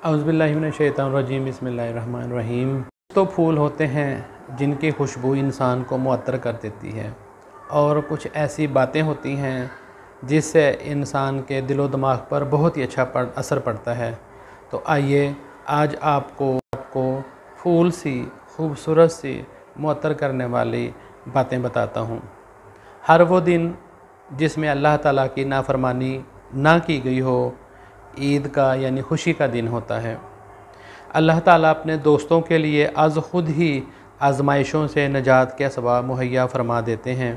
औज़ुबिल्लाहि मिनश्शैतानिर्रजीम बिस्मिल्लाहिर्रहमानिर्रहीम। तो फूल होते हैं जिनकी खुशबू इंसान को मुअत्तर कर देती है, और कुछ ऐसी बातें होती हैं जिससे इंसान के दिलो दिमाग पर बहुत ही अच्छा असर पड़ता है। तो आइए आज आपको फूल सी खूबसूरत सी मुअत्तर करने वाली बातें बताता हूँ। हर वो दिन जिसमें अल्लाह ताला की नाफरमानी ना की गई हो, ईद का यानी खुशी का दिन होता है। अल्लाह ताला अपने दोस्तों के लिए ख़ुद ही आज़माइशों से निजात के असबाब मुहैया फ़रमा देते हैं।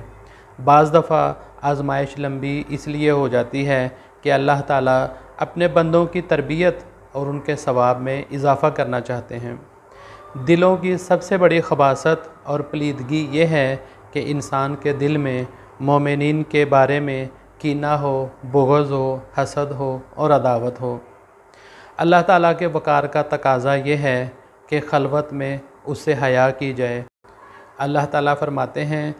बाज़ दफ़ा आज़माइश लंबी इसलिए हो जाती है कि अल्लाह ताला अपने बंदों की तरबियत और उनके सवाब में इजाफ़ा करना चाहते हैं। दिलों की सबसे बड़ी खबासत और पलीदगी ये है कि इंसान के दिल में मोमिनीन के बारे में कीना हो, बुग़्ज़ हो, हसद हो और अदावत हो। अल्लाह ताला के वक़ार का तकाज़ा ये है कि खलवत में उससे हया की जाए। अल्लाह ताला फरमाते हैं,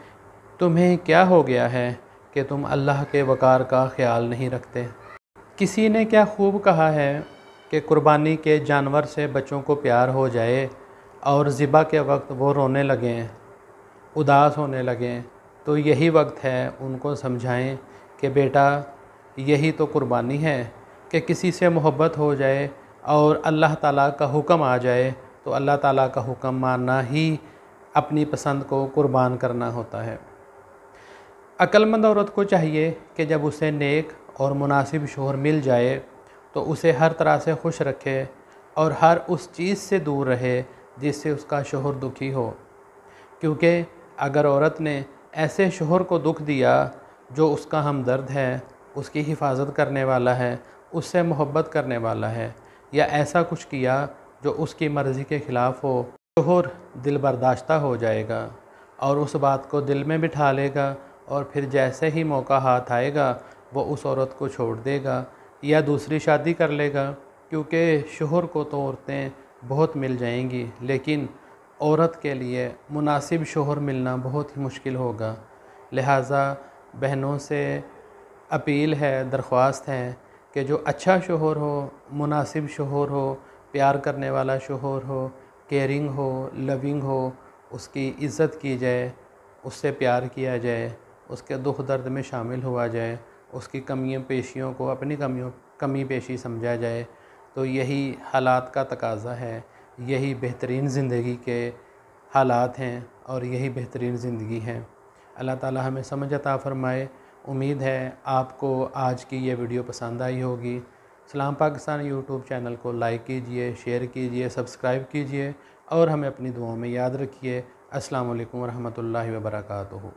तुम्हें क्या हो गया है कि तुम अल्लाह के वक़ार का ख़्याल नहीं रखते। किसी ने क्या खूब कहा है कि कुर्बानी के जानवर से बच्चों को प्यार हो जाए और ज़िबा के वक्त वो रोने लगें, उदास होने लगें, तो यही वक्त है उनको समझाएं कि बेटा यही तो कुर्बानी है कि किसी से मोहब्बत हो जाए और अल्लाह ताला का हुक्म आ जाए तो अल्लाह ताला का हुक्म मानना ही अपनी पसंद को कुर्बान करना होता है। अक्लमंद औरत को चाहिए कि जब उसे नेक और मुनासिब शोहर मिल जाए तो उसे हर तरह से खुश रखे और हर उस चीज़ से दूर रहे जिससे उसका शोहर दुखी हो, क्योंकि अगर औरत ने ऐसे शोहर को दुख दिया जो उसका हमदर्द है, उसकी हिफाजत करने वाला है, उससे मोहब्बत करने वाला है, या ऐसा कुछ किया जो उसकी मर्ज़ी के ख़िलाफ़ हो, शोहर दिल बर्दाश्ता हो जाएगा और उस बात को दिल में बिठा लेगा और फिर जैसे ही मौका हाथ आएगा वो उस औरत को छोड़ देगा या दूसरी शादी कर लेगा। क्योंकि शोहर को तो औरतें बहुत मिल जाएंगी, लेकिन औरत के लिए मुनासिब शोहर मिलना बहुत ही मुश्किल होगा। लिहाजा बहनों से अपील है, दरख्वास्त है कि जो अच्छा शोहर हो, मुनासिब शोहर हो, प्यार करने वाला शोहर हो, केयरिंग हो, लविंग हो, उसकी इज़्ज़त की जाए, उससे प्यार किया जाए, उसके दुख दर्द में शामिल हुआ जाए, उसकी कमियों पेशियों को अपनी कमी पेशी समझा जाए। तो यही हालात का तकाज़ा है, यही बेहतरीन ज़िंदगी के हालात हैं और यही बेहतरीन ज़िंदगी है। अल्लाह ताला हमें समझ अता फ़रमाए। उम्मीद है आपको आज की ये वीडियो पसंद आई होगी। सलाम पाकिस्तान यूट्यूब चैनल को लाइक कीजिए, शेयर कीजिए, सब्सक्राइब कीजिए और हमें अपनी दुआओं में याद रखिए। अस्सलाम वालेकुम रहमतुल्लाहि व बरकातुहू।